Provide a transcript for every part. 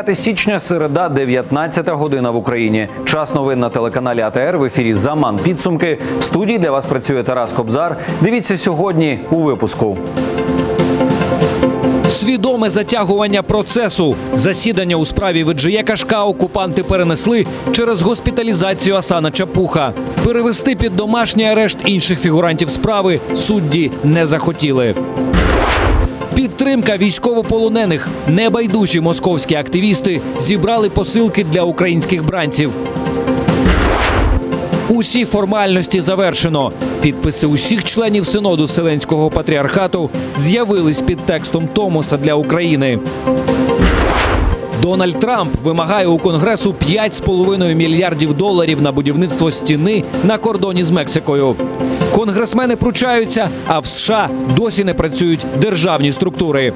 9 січня, середа, 19 година в Україні. Час новин на телеканалі АТР. В ефірі «Заман підсумки». В студії для вас працює Тарас Кобзар. Дивіться сьогодні у випуску. Свідоме затягування процесу. Засідання у справі Виджия Кашка окупанти перенесли через госпіталізацію Асана Чапуха. Перевести під домашній арешт інших фігурантів справи судді не захотіли. Підтримка військовополонених. Небайдужі московські активісти зібрали посилки для українських бранців. Усі формальності завершено. Підписи усіх членів Синоду Вселенського Патріархату з'явились під текстом Томоса для України. Дональд Трамп вимагає у Конгресу $5,5 мільярдів на будівництво стіни на кордоні з Мексикою. Конгресмени пручаються, а в США досі не працюють державні структури.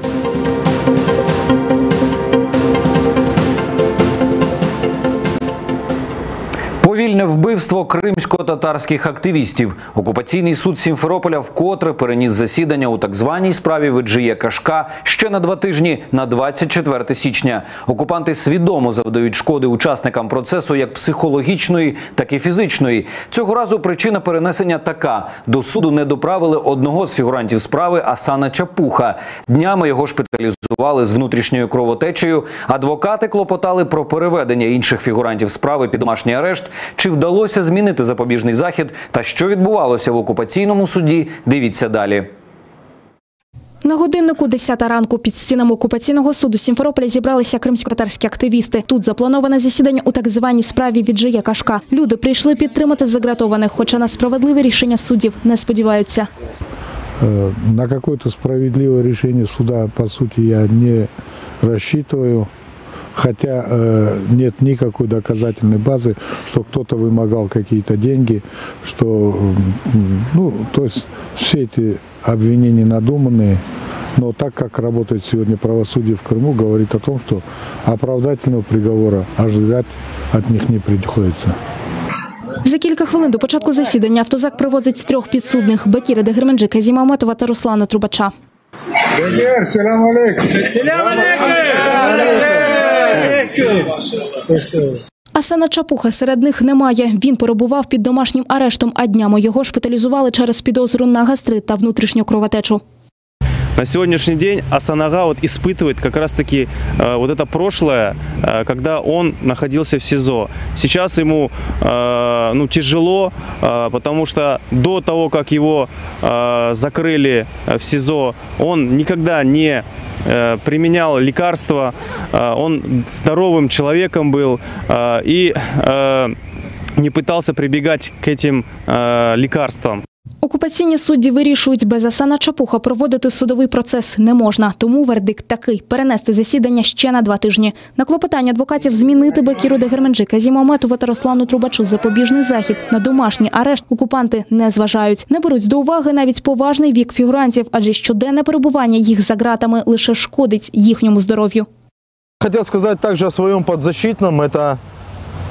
Повільне вбивство кримсько-татарських активістів. Окупаційний суд Сімферополя вкотре переніс засідання у так званій справі Виджия Кашка ще на 2 тижні, на 24 січня. Окупанти свідомо завдають шкоди учасникам процесу як психологічної, так і фізичної. Цього разу причина перенесення така. До суду не доправили одного з фігурантів справи Асана Чапуха. Днями його шпиталізували з внутрішньою кровотечею. Адвокати клопотали про переведення інших фігурантів справи під домашній арешт. Чи вдалося змінити запобіжний захід та що відбувалося в окупаційному суді, дивіться далі. На годиннику 10 ранку під стінами окупаційного суду Сімферополя зібралися кримсько-татарські активісти. Тут заплановане засідання у так званій справі Виджия Кашка. Люди прийшли підтримати загратованих, хоча на справедливе рішення суддів не сподіваються. На какое-то справедливое решение суда, по сути, я не рассчитываю. Хотя нет никакой доказательной базы, что кто-то вымогал какие-то деньги, что, то есть все эти обвинения надуманные. Но так как работает сегодня правосудие в Крыму, говорит о том, что оправдательного приговора ожидать от них не приходится. За кілька хвилин до початку засідання автозак привозить 3 підсудних – Бекіра Дегерменджи, Казіма Аметова та Руслана Трубача. Бекір, салам алейкум! Салам алейкум! Асана Чапуха серед них немає. Він перебував під домашнім арештом, а днями його шпиталізували через підозру на гастрит та внутрішню кровотечу. На сегодняшний день Асанага испытывает как раз-таки это прошлое, когда он находился в СИЗО. Сейчас ему тяжело, потому что до того, как его закрыли в СИЗО, он никогда не применял лекарства, он здоровым человеком был и не пытался прибегать к этим лекарствам. Окупаційні судді вирішують, без Асана Чапуха проводити судовий процес не можна. Тому вердикт такий – перенести засідання ще на 2 тижні. На клопотання адвокатів змінити Бекіру Дегерменджи, Казіму Аметову та Руслану Трубачу запобіжний захід на домашній арешт окупанти не зважають. Не беруть до уваги навіть поважний вік фігурантів, адже щоденне перебування їх за ґратами лише шкодить їхньому здоров'ю. Хотел сказать также о своем подзащитном, это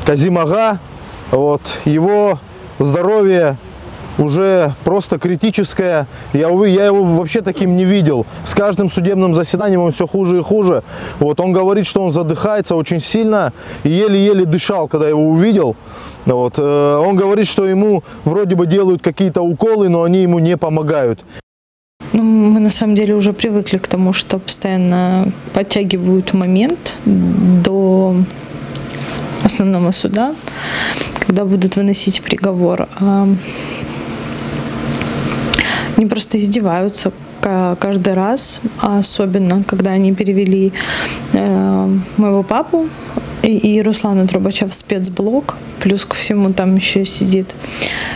Казим Ага. Его здоровье уже просто критическое. Я его вообще таким не видел. С каждым судебным заседанием он все хуже и хуже. Он говорит, что он задыхается очень сильно и еле-еле дышал, когда я его увидел. Он говорит, что ему вроде бы делают какие-то уколы, но они ему не помогают. Мы на самом деле уже привыкли к тому, что постоянно подтягивают момент до основного суда, когда будут выносить приговор. Они просто издеваются каждый раз, особенно когда они перевели моего папу и Руслана Трубача в спецблок. Плюс ко всему там еще сидит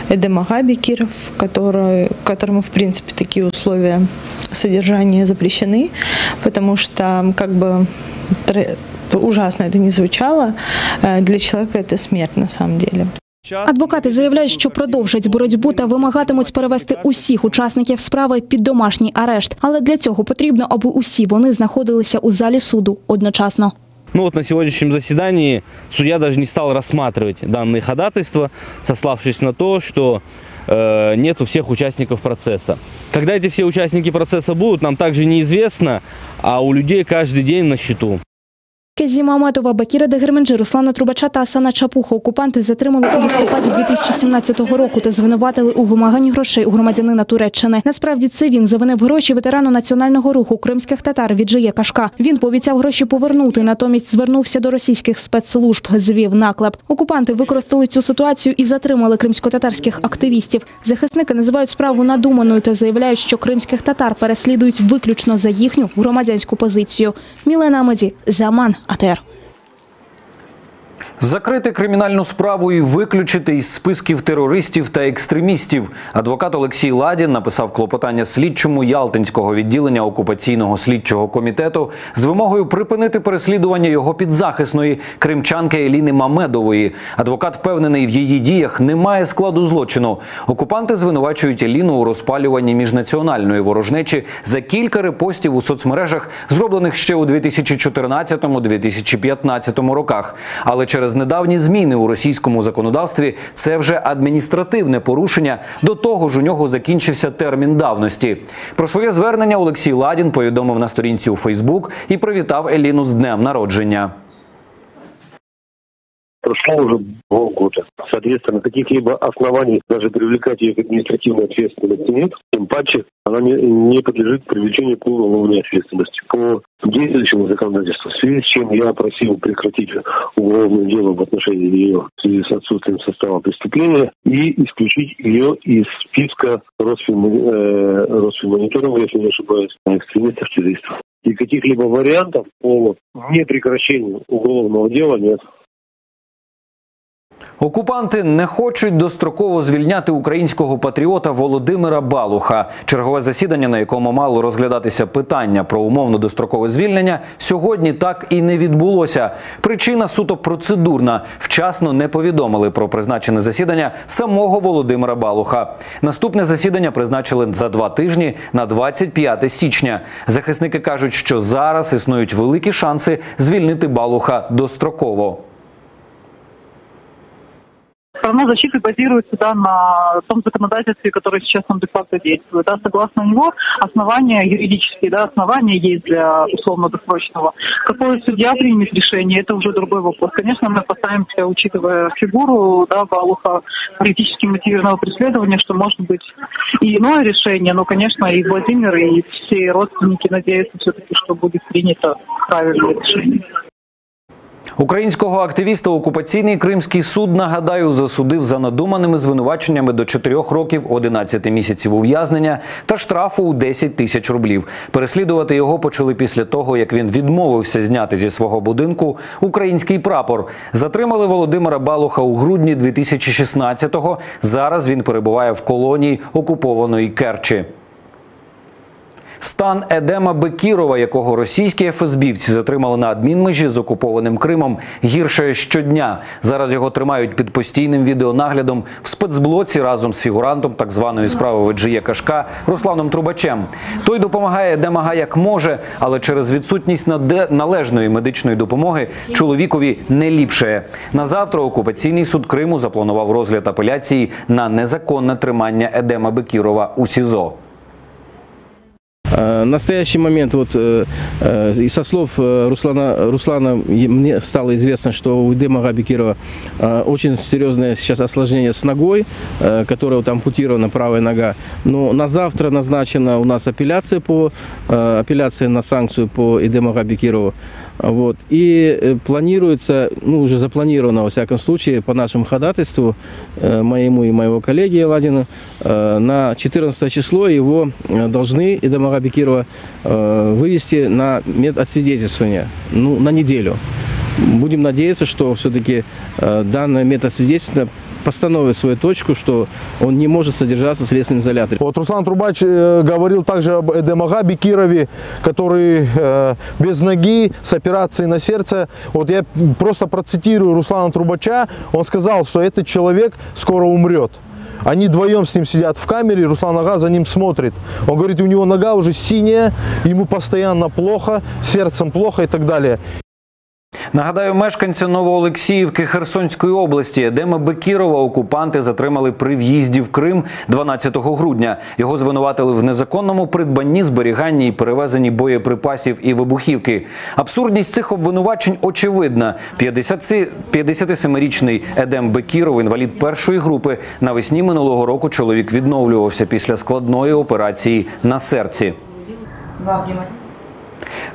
Эдем Ага Бекиров, которому в принципе такие условия содержания запрещены, потому что ужасно это не звучало, для человека это смерть на самом деле. Адвокати заявляють, що продовжать боротьбу та вимагатимуть перевести усіх учасників справи під домашній арешт. Але для цього потрібно, аби усі вони знаходилися у залі суду одночасно. На сегодняшнем заседании судья даже не стал рассматривать данные ходатайства, сославшись на то, что нету всех участников процесса. Когда эти все участники процесса будут, нам также неизвестно, а у людей каждый день на счету. Казіма Аметова, Бакіра Дегерменджи, Руслана Трубача та Асана Чапуха окупанти затримали у листопаді 2017 року та звинуватили у вимаганні грошей у громадянина Туреччини. Насправді це він завинив гроші ветерану національного руху кримських татар Віджиє Кашка. Він пообіцяв гроші повернути, натомість звернувся до російських спецслужб, звів наклеп. Окупанти використали цю ситуацію і затримали кримсько-татарських активістів. Захисники називають справу надуманою та заявляють, що кримських татар переслідують виключно за їхню громадянську позицію. Мілена Амеді, Заман, АТР. Закрити кримінальну справу і виключити із списків терористів та екстремістів. Адвокат Олексій Ладін написав клопотання слідчому Ялтинського відділення окупаційного слідчого комітету з вимогою припинити переслідування його підзахисної кримчанки Еліни Мамедової. Адвокат впевнений, в її діях немає складу злочину. Окупанти звинувачують Еліну у розпалюванні міжнаціональної ворожнечі за кілька репостів у соцмережах, зроблених ще у 2014-2015 роках. Але через недавні зміни у російському законодавстві це вже адміністративне порушення, до того ж у нього закінчився термін давності. Про своє звернення Олексій Ладін повідомив на сторінці у Фейсбук і привітав Еліну з днем народження. Прошло уже полгода. Соответственно, каких-либо оснований даже привлекать ее к административной ответственности нет. Тем паче она не подлежит привлечению к уголовной ответственности по действующему законодательству. В связи с чем я просил прекратить уголовное дело в отношении ее в связи с отсутствием состава преступления и исключить ее из списка Росфинмониторинга, если не ошибаюсь, экстремистов-террористов. И каких-либо вариантов по непрекращению уголовного дела нет. Окупанти не хочуть достроково звільняти українського патріота Володимира Балуха. Чергове засідання, на якому мало розглядатися питання про умовно дострокове звільнення, сьогодні так і не відбулося. Причина суто процедурна. Вчасно не повідомили про призначене засідання самого Володимира Балуха. Наступне засідання призначили за 2 тижні на 25 січня. Захисники кажуть, що зараз існують великі шанси звільнити Балуха достроково. Сторона защиты базируется на том законодательстве, которое сейчас там де-факто действует. Да, согласно него, основания юридические, основания есть для условно-досрочного. Какой судья примет решение, это уже другой вопрос. Конечно, мы опасаемся, учитывая фигуру Балуха, политически мотивированного преследования, что может быть и иное решение, но, конечно, и Владимир, и все родственники надеются все-таки, что будет принято правильное решение. Українського активіста окупаційний Кримський суд, нагадаю, засудив за надуманими звинуваченнями до 4 років 11 місяців ув'язнення та штрафу у 10 тисяч рублів. Переслідувати його почали після того, як він відмовився зняти зі свого будинку український прапор. Затримали Володимира Балуха у грудні 2016-го. Зараз він перебуває в колонії окупованої Керчі. Стан Едема Бекірова, якого російські ФСБівці затримали на адмінмежі з окупованим Кримом, гіршає щодня. Зараз його тримають під постійним відеонаглядом в спецблоці разом з фігурантом так званої справи Віджиє Кашка Русланом Трубачем. Той допомагає Едемага як може, але через відсутність належної медичної допомоги чоловікові не ліпшає. На завтра окупаційний суд Криму запланував розгляд апеляції на незаконне тримання Едема Бекірова у СІЗО. В настоящий момент, и со слов Руслана, мне стало известно, что у Эдема Бекирова очень серьезное сейчас осложнение с ногой, которая ампутирована, правая нога. Но на завтра назначена у нас апелляция на санкцию по Эдему Бекирову. И планируется, уже запланировано, во всяком случае, по нашему ходатайству, моему и моего коллеги Ладина, на 14 число его должны, Эдема Бекирова, вывести на медосвидетельствование, на неделю. Будем надеяться, что все-таки данное медосвидетельствование постановит свою точку, что он не может содержаться в следственном изоляторе. Руслан Трубач говорил также об Эдемага Бекирове, который без ноги, с операцией на сердце. Я просто процитирую Руслана Трубача. Он сказал, что этот человек скоро умрет. Они вдвоем с ним сидят в камере, Руслан Ага за ним смотрит. Он говорит, у него нога уже синяя, ему постоянно плохо, сердцем плохо и так далее. Нагадаю, мешканця Новоолексіївки Херсонської області Едема Бекірова окупанти затримали при в'їзді в Крим 12 грудня. Його звинуватили в незаконному придбанні, зберіганні і перевезенні боєприпасів і вибухівки. Абсурдність цих обвинувачень очевидна. 57-річний Едем Бекіров, інвалід першої групи, навесні минулого року чоловік відновлювався після складної операції на серці.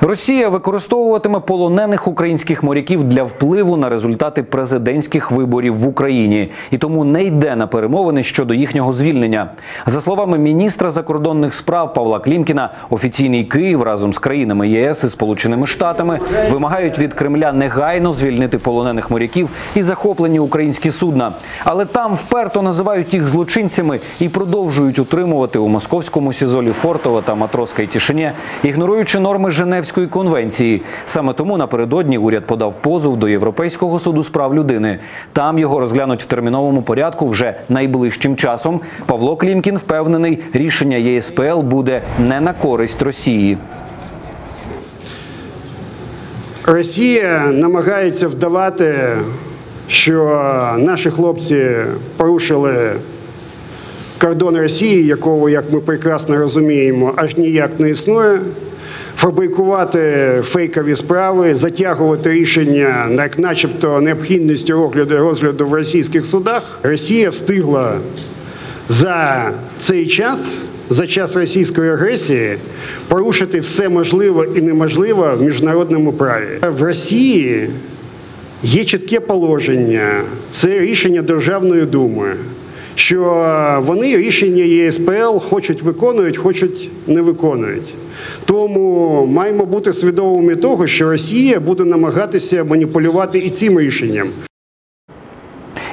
Росія використовуватиме полонених українських моряків для впливу на результати президентських виборів в Україні. І тому не йде на перемовини щодо їхнього звільнення. За словами міністра закордонних справ Павла Клімкіна, офіційний Київ разом з країнами ЄС і Сполученими Штатами вимагають від Кремля негайно звільнити полонених моряків і захоплені українські судна. Але там вперто називають їх злочинцями і продовжують утримувати у московському СІЗО Лефортово та Матросській Тишині, ігноруючи норми Женевської конвенції. Саме тому напередодні уряд подав позов до Європейського суду з прав людини. Там його розглянуть в терміновому порядку вже найближчим часом. Павло Клімкін впевнений, рішення ЄСПЛ буде не на користь Росії. Росія намагається вдавати, що наші хлопці порушили кордон Росії, якого, як ми прекрасно розуміємо, аж ніяк не існує, фабрикувати фейкові справи, затягувати рішення, начебто необхідністю розгляду в російських судах. Росія встигла за цей час, за час російської агресії, порушити все можливе і неможливе в міжнародному праві. В Росії є чітке положення, це рішення Державної Думи, що вони рішення ЄСПЛ хочуть виконують, хочуть не виконують. Тому маємо бути свідомими того, що Росія буде намагатися маніпулювати і цим рішенням.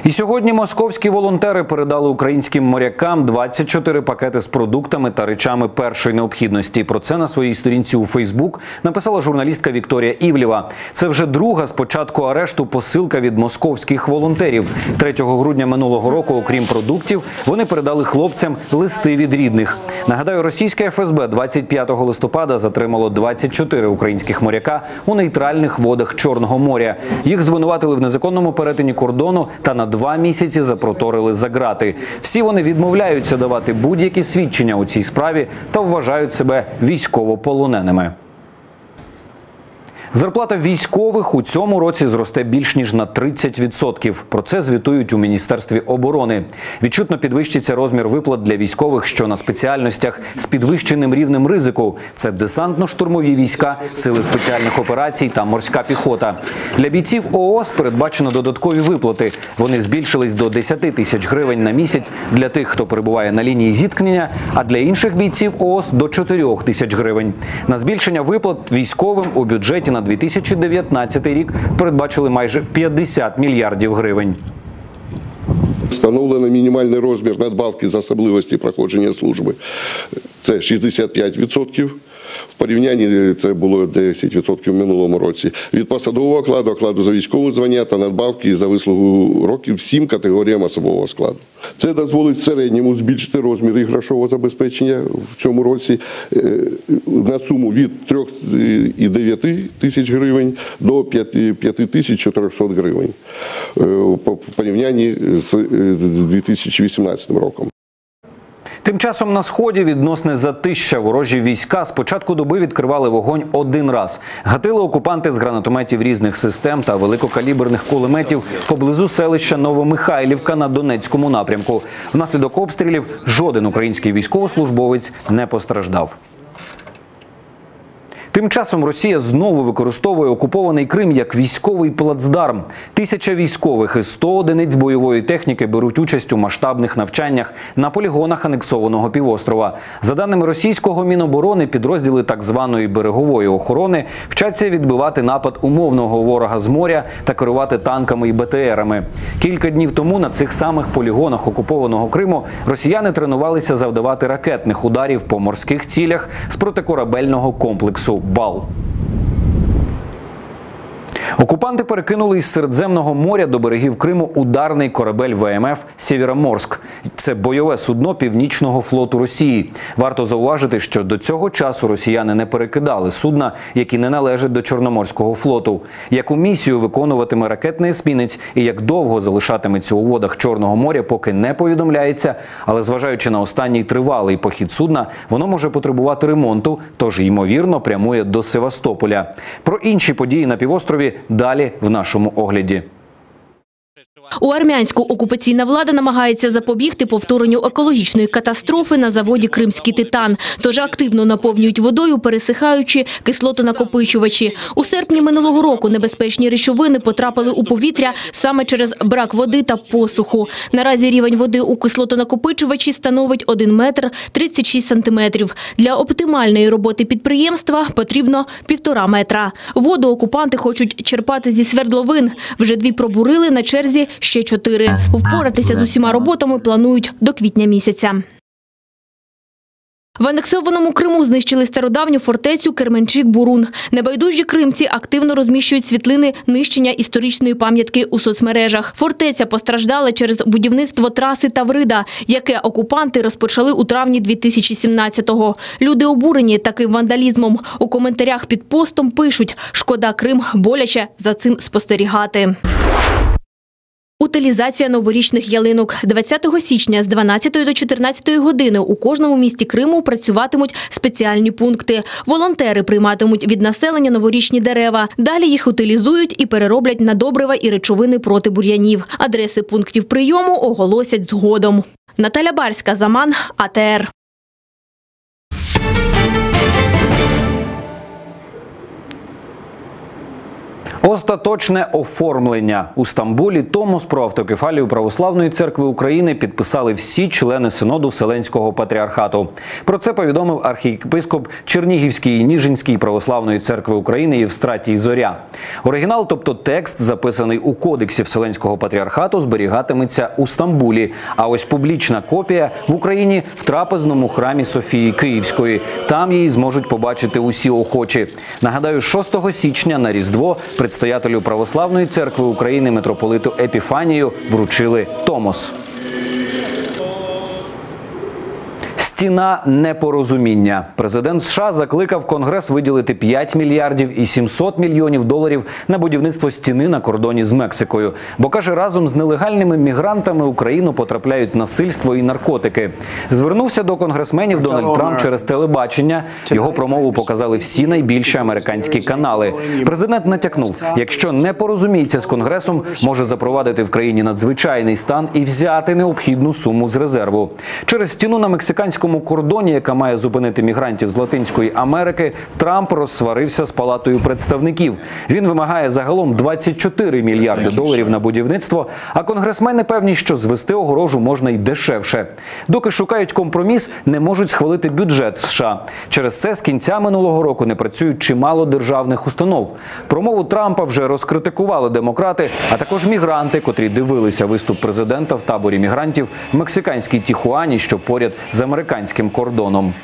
І сьогодні московські волонтери передали українським морякам 24 пакети з продуктами та речами першої необхідності. Про це на своїй сторінці у Фейсбук написала журналістка Вікторія Івлєва. Це вже друга з початку арешту посилка від московських волонтерів. 3 грудня минулого року, окрім продуктів, вони передали хлопцям листи від рідних. Нагадаю, російське ФСБ 25 листопада затримало 24 українських моряка у нейтральних водах Чорного моря. Їх звинуватили в незаконному перетині кордону та на 2 місяці запроторили за ґрати. Всі вони відмовляються давати будь-які свідчення у цій справі та вважають себе військовополоненими. Зарплата військових у цьому році зросте більш ніж на 30%. Про це звітують у Міністерстві оборони. Відчутно підвищиться розмір виплат для військових, що на спеціальностях з підвищеним рівнем ризику. Це десантно-штурмові війська, сили спеціальних операцій та морська піхота. Для бійців ООС передбачено додаткові виплати. Вони збільшились до 10 тисяч гривень на місяць для тих, хто перебуває на лінії зіткнення, а для інших бійців ООС – до 4 тисяч гривень. На збільшення виплат військовим у бюджеті на 2019 рік передбачили майже 50 мільярдів гривень. Встановлено мінімальний розмір надбавки за особливості проходження служби. Це 65%. В порівнянні це було 10% в минулому році. Від посадового окладу, окладу за військове звання та надбавки за вислугу років всім категоріям особового складу. Це дозволить в середньому збільшити розмір і грошового забезпечення в цьому році на суму від 3,9 тисяч гривень до 5400 гривень по порівнянні з 2018 роком. Тим часом на Сході відносне затища. Ворожі війська з початку доби відкривали вогонь один раз. Гатили окупанти з гранатометів різних систем та великокаліберних кулеметів поблизу селища Новомихайлівка на Донецькому напрямку. Внаслідок обстрілів жоден український військовослужбовець не постраждав. Тим часом Росія знову використовує окупований Крим як військовий плацдарм. 1000 військових і 100 одиниць бойової техніки беруть участь у масштабних навчаннях на полігонах анексованого півострова. За даними російського Міноборони, підрозділи так званої берегової охорони вчаться відбивати напад умовного ворога з моря та керувати танками і БТРами. Кілька днів тому на цих самих полігонах окупованого Криму росіяни тренувалися завдавати ракетних ударів по морських цілях з протикорабельного комплексу БАЛ. Окупанти перекинули із Середземного моря до берегів Криму ударний корабель ВМФ «Сєвєроморськ». Це бойове судно Північного флоту Росії. Варто зауважити, що до цього часу росіяни не перекидали судна, які не належать до Чорноморського флоту. Яку місію виконуватиме ракетний есмінець і як довго залишатиметься у водах Чорного моря, поки не повідомляється. Але зважаючи на останній тривалий похід судна, воно може потребувати ремонту, тож, ймовірно, прямує до Севастополя. Про інші події на півострові далі в нашому огляді. У Армянську окупаційна влада намагається запобігти повторенню екологічної катастрофи на заводі «Кримський титан». Тож активно наповнюють водою пересихаючі кислотонакопичувачі. У серпні минулого року небезпечні речовини потрапили у повітря саме через брак води та посуху. Наразі рівень води у кислотонакопичувачі становить 1 метр 36 сантиметрів. Для оптимальної роботи підприємства потрібно 1,5 метра. Воду окупанти хочуть черпати зі свердловин. Вже 2 пробурили, на черзі ще 4. Впоратися з усіма роботами планують до квітня місяця. В анексованому Криму знищили стародавню фортецю Керменчик-Бурун. Небайдужі кримці активно розміщують світлини нищення історичної пам'ятки у соцмережах. Фортеця постраждала через будівництво траси Таврида, яке окупанти розпочали у травні 2017-го. Люди обурені таким вандалізмом. У коментарях під постом пишуть: «Шкода Крим, боляче за цим спостерігати». Утилізація новорічних ялинок. 20 січня з 12 до 14 години у кожному місті Криму працюватимуть спеціальні пункти. Волонтери прийматимуть від населення новорічні дерева. Далі їх утилізують і перероблять на добрива і речовини проти бур'янів. Адреси пунктів прийому оголосять згодом. Наталя Барська, Заман, АТР. Остаточне оформлення. У Стамбулі Томос про автокефалію Православної церкви України підписали всі члени Синоду Вселенського патріархату. Про це повідомив архієпископ Чернігівський і Ніжинський Православної церкви України Євстратій Зоря. Оригінал, тобто текст, записаний у Кодексі Вселенського патріархату, зберігатиметься у Стамбулі. А ось публічна копія в Україні в трапезному храмі Софії Київської. Там її зможуть побачити усі охочі. Нагадаю, 6 січня на Різдво предстоятелю Православної церкви України митрополиту Епіфанію вручили Томос. Стіна непорозуміння. Президент США закликав Конгрес виділити 5 мільярдів і 700 мільйонів доларів на будівництво стіни на кордоні з Мексикою. Бо, каже, разом з нелегальними мігрантами в Україну потрапляють насильство і наркотики. Звернувся до конгресменів Дональд Трамп через телебачення. Його промову показали всі найбільші американські канали. Президент натякнув, якщо не порозуміється з Конгресом, може запровадити в країні надзвичайний стан і взяти необхідну суму з резерву. Через стіну на мексиканському кордоні, яка має зупинити мігрантів з Латинської Америки, Трамп розсварився з Палатою представників. Він вимагає загалом 24 мільярди доларів на будівництво, а конгресмени певні, що звести огорожу можна й дешевше. Доки шукають компроміс, не можуть схвалити бюджет США. Через це з кінця минулого року не працюють чимало державних установ. Промову Трампа вже розкритикували демократи, а також мігранти, котрі дивилися виступ президента в таборі мігрантів в мексиканській Тіхуані, що поряд з американським кордоном.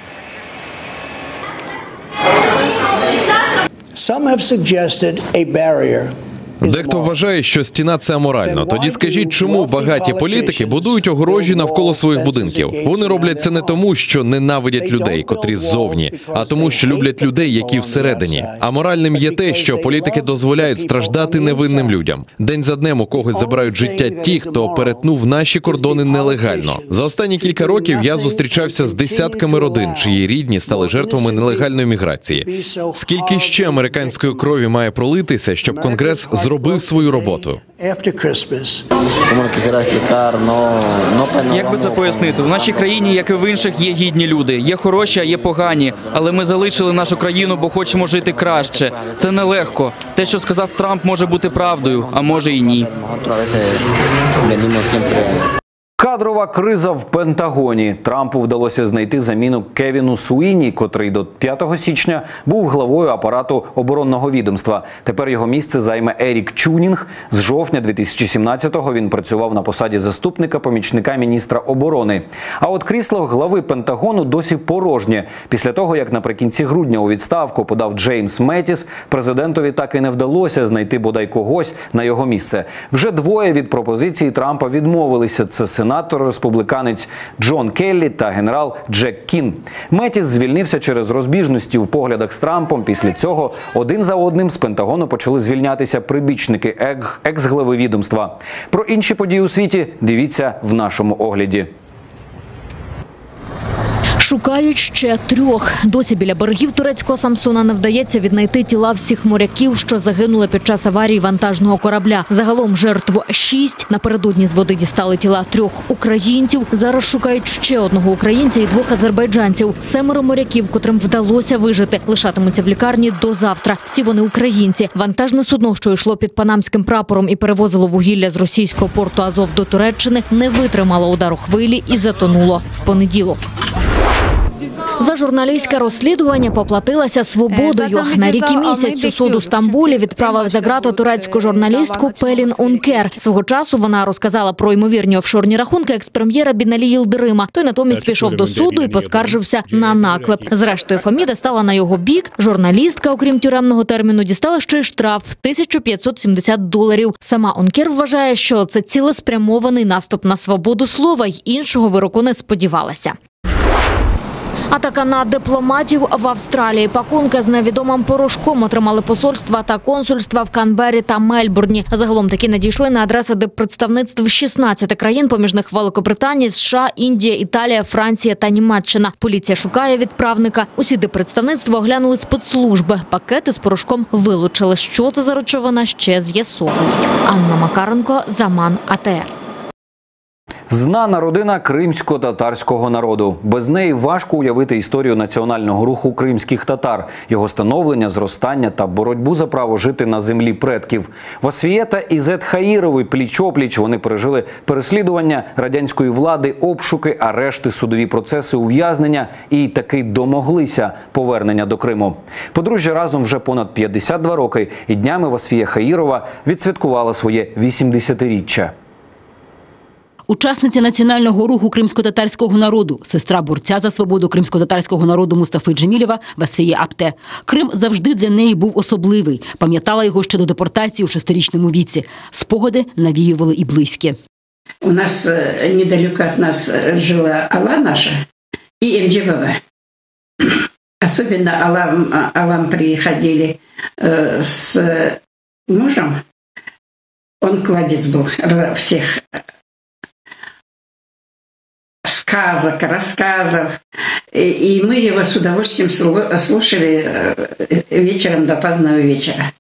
Дехто вважає, що стіна – це аморально. Тоді скажіть, чому багаті політики будують огорожі навколо своїх будинків? Вони роблять це не тому, що ненавидять людей, котрі ззовні, а тому, що люблять людей, які всередині. Аморальним є те, що політики дозволяють страждати невинним людям. День за днем у когось забирають життя ті, хто перетнув наші кордони нелегально. За останні кілька років я зустрічався з десятками родин, чиї рідні стали жертвами нелегальної міграції. Скільки ще американської крові має пролитися, щоб Конгрес зробив свою роботу? Як би це пояснити? В нашій країні, як і в інших, є гідні люди. Є хороші, а є погані. Але ми залишили нашу країну, бо хочемо жити краще. Це нелегко. Те, що сказав Трамп, може бути правдою, а може і ні. Кадрова криза в Пентагоні. Трампу вдалося знайти заміну Кевіну Суїні, котрий до 5 січня був главою апарату оборонного відомства. Тепер його місце займе Ерік Чунінг. З жовтня 2017-го він працював на посаді заступника помічника міністра оборони. А от крісло глави Пентагону досі порожнє. Після того, як наприкінці грудня у відставку подав Джеймс Меттіс, президентові так і не вдалося знайти бодай когось на його місце. Вже двоє від пропозиції Трампа відмовилися. Це сенатор-республіканець Джон Келлі та генерал Джек Кін. Меттіс звільнився через розбіжності в поглядах з Трампом. Після цього один за одним з Пентагону почали звільнятися прибічники екс-глави відомства. Про інші події у світі дивіться в нашому огляді. Шукають ще 3. Досі біля берегів турецького Самсуна не вдається віднайти тіла всіх моряків, що загинули під час аварії вантажного корабля. Загалом жертв 6. Напередодні з води дістали тіла 3 українців. Зараз шукають ще 1 українця і 2 азербайджанців. 7 моряків, котрим вдалося вижити, лишатимуться в лікарні до завтра. Всі вони українці. Вантажне судно, що йшло під панамським прапором і перевозило вугілля з російського порту Азов до Туреччини, не витримало удару хвилі і затонуло в понеділок. За журналістське розслідування поплатилася свободою. На рік і місяць суд у Стамбулі відправив за ґрати турецьку журналістку Пелін Ункер. Свого часу вона розказала про ймовірні офшорні рахунки екс-прем'єра Біналі Йилдирима. Той натомість пішов до суду і поскаржився на наклеп. Зрештою, Фаміда стала на його бік. Журналістка, окрім тюремного терміну, дістала ще й штраф – $1570. Сама Ункер вважає, що це цілеспрямований наступ на свободу слова й іншого вироку не сподівалася. Атака на дипломатів в Австралії. Пакунки з невідомим порошком отримали посольства та консульства в Канберрі та Мельбурні. Загалом такі надійшли на адреси диппредставництв 16 країн, поміж них Великобританія, США, Індія, Італія, Франція та Німеччина. Поліція шукає відправника. Усі диппредставництва оглянули спецслужби. Пакети з порошком вилучили. Що це за речовина, ще з'ясовують. Анна Макаренко, Заман, АТР. Знана родина кримсько-татарського народу. Без неї важко уявити історію національного руху кримських татар, його становлення, зростання та боротьбу за право жити на землі предків. Васфіє та Ізет Хаїрови пліч-опліч вони пережили переслідування радянської влади, обшуки, арешти, судові процеси, ув'язнення і таки домоглися повернення до Криму. Подружжя разом вже понад 52 роки, і днями Васфія Хаїрова відсвяткувала своє 80-річчя. Учасниця національного руху кримсько-татарського народу, сестра борця за свободу кримсько-татарського народу Мустафи Джемілєва Васфіє Апте. Крим завжди для неї був особливий. Пам'ятала його ще до депортації у 6-річному віці. Спогади навіювали і близькі. У нас недалеко від нас жила Алла наша і МДВВ. Особенно Аллам приходили с мужем. Он кладезь был всех сказок, рассказов. И мы его с удовольствием слушали вечером до позднего вечера.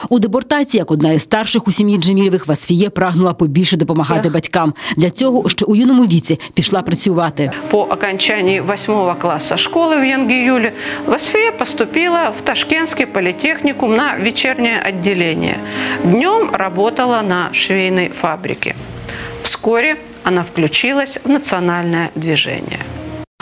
У депортації, як одна із старших у сім'ї Джемілєвих, Васфіє прагнула побільше допомагати батькам. Для цього ще у юному віці пішла працювати. По окончании 8 класса школы в Янгиюле Васфия поступила в Ташкентский политехникум на вечернее отделение. Днем работала на швейной фабрике. Вскоре она включилась в национальное движение.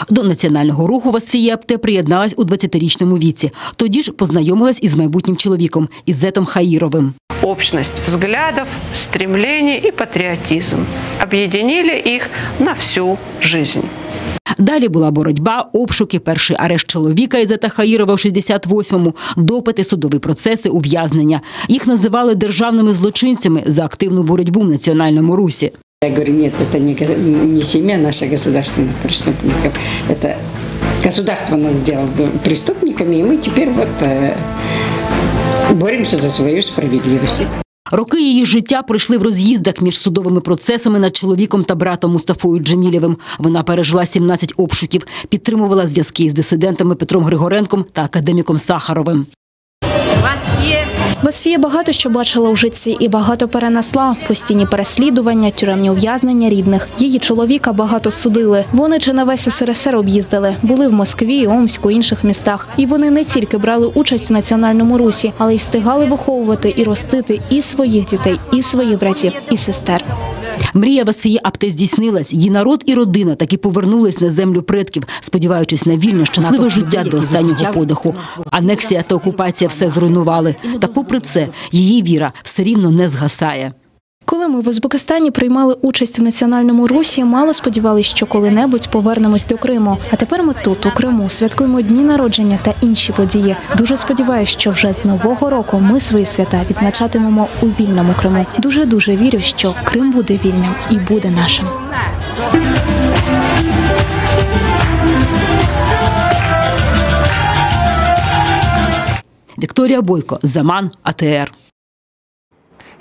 До національного руху Васфіє Апте приєдналась у 20-річному віці. Тоді ж познайомилась із майбутнім чоловіком – Ізетом Хаїровим. Общность взглядов, стремлений и патриотизм объединили их на всю жизнь. Далі була боротьба, обшуки, перший арешт чоловіка Ізета Хаїрова в 68-му, допити, судові процеси, ув'язнення. Їх називали державними злочинцями за активну боротьбу в національному русі. Я говорю, нет, это не семья наших государственных преступников. Это государство нас сделало преступниками, и мы теперь вот боремся за свою справедливость. Роки її життя пройшли в роз'їздах між судовими процесами над чоловіком та братом Мустафою Джемілєвим. Вона пережила 17 обшуків, підтримувала зв'язки з дисидентами Петром Григоренком та академіком Сахаровим. Васфія багато що бачила у житті і багато перенесла. Постійні переслідування, тюремні ув'язнення рідних. Її чоловіка багато судили. Вони чи на весь СРСР об'їздили. Були в Москві, Омську, інших містах. І вони не тільки брали участь у національному русі, але й встигали виховувати і ростити і своїх дітей, і своїх братів, і сестер. Мрія Васфії Апте здійснилась. Її народ і родина таки повернулись на землю предків, сподіваючись на вільне, щасливе життя до останнього подиху. Анексія та окупація все зруйнували. Та попри це, її віра все рівно не згасає. Коли ми в Узбекистані приймали участь у національному русі, мало сподівались, що коли-небудь повернемось до Криму. А тепер ми тут, у Криму, святкуємо дні народження та інші події. Дуже сподіваюся, що вже з Нового року ми свої свята відзначатимемо у вільному Криму. Дуже-дуже вірю, що Крим буде вільним і буде нашим. Вікторія Бойко, Заман, АТР.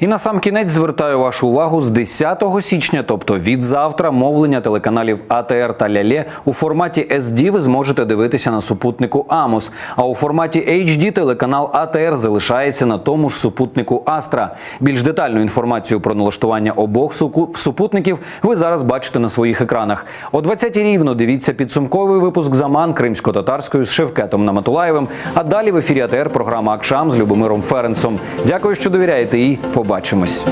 І на сам кінець звертаю вашу увагу: з 10 січня, тобто від завтра, мовлення телеканалів АТР та Ляле у форматі SD ви зможете дивитися на супутнику Амос, а у форматі HD телеканал АТР залишається на тому ж супутнику Астра. Більш детальну інформацію про налаштування обох супутників ви зараз бачите на своїх екранах. О 20-й рівно дивіться підсумковий випуск «Заман» кримсько-татарською з Шевкетом Наматулаєвим, а далі в ефірі АТР програма «Акшам» з Любомиром Ференцом. Дякую, що довіряєте, і побачимось.